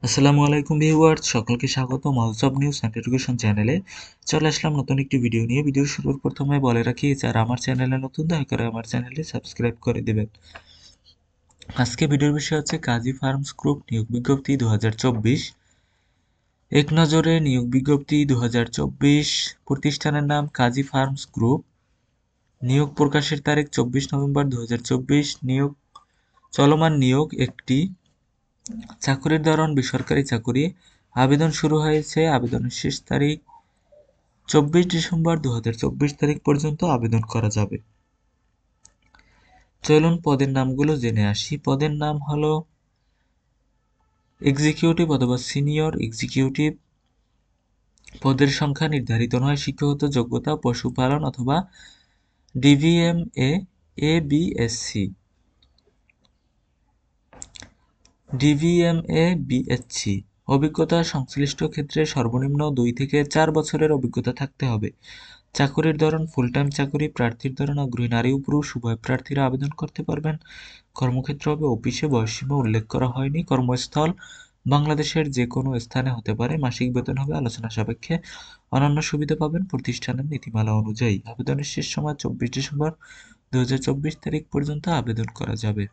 আসসালামু আলাইকুম ভিউয়ার্স, সকলকে স্বাগত মাউসব নিউজ অ্যান্ড এডুকেশন চ্যানেলে। চলে আসলাম নতুন একটি ভিডিও নিয়ে। ভিডিও শুরুর প্রথমে বলে রাখি, যারা আমার চ্যানেলে নতুন দয়া করে আমার চ্যানেলটি সাবস্ক্রাইব করে দিবেন। আজকে ভিডিওর বিষয় হচ্ছে কাজী ফার্মস গ্রুপ নিয়োগ বিজ্ঞপ্তি 2024। এক নজরে নিয়োগ বিজ্ঞপ্তি 2024। প্রতিষ্ঠানের নাম কাজী ফার্মস গ্রুপ। নিয়োগ প্রকাশের তারিখ 24 নভেম্বর 2024। নিয়োগ চলমান নিয়োগ একটি। চাকুরির ধরন বেসরকারি চাকুরি। আবেদন শুরু হয়েছে। আবেদনের শেষ তারিখ 24 ডিসেম্বর 2024 তারিখ পর্যন্ত আবেদন করা যাবে। চলুন পদের নামগুলো জেনে আসি। পদের নাম হলো এক্সিকিউটিভ অথবা সিনিয়র এক্সিকিউটিভ। পদের সংখ্যা নির্ধারিত নয়। শিক্ষাগত যোগ্যতা পশুপালন অথবা ডিভিএমএ এবিএসসি। ডিভিএমএ বিএসসি। অভিজ্ঞতা সংশ্লিষ্ট ক্ষেত্রে সর্বনিম্ন 2 থেকে 4 বছরের অভিজ্ঞতা থাকতে হবে। চাকুরির ধরন ফুল টাইম চাকুরি। প্রার্থীর ধরন আগ্রহী নারী ও পুরুষ উভয় প্রার্থীরা আবেদন করতে পারবেন। কর্মক্ষেত্র হবে অফিসে। বয়সসীমা উল্লেখ করা হয়নি। কর্মস্থল বাংলাদেশের যে কোনো স্থানে হতে পারে। মাসিক বেতন হবে আলোচনা সাপেক্ষে। অন্যান্য সুবিধা পাবেন প্রতিষ্ঠানের নীতিমালা অনুযায়ী। আবেদনের শেষ সময় 24 ডিসেম্বর 2024 তারিখ পর্যন্ত আবেদন করা যাবে।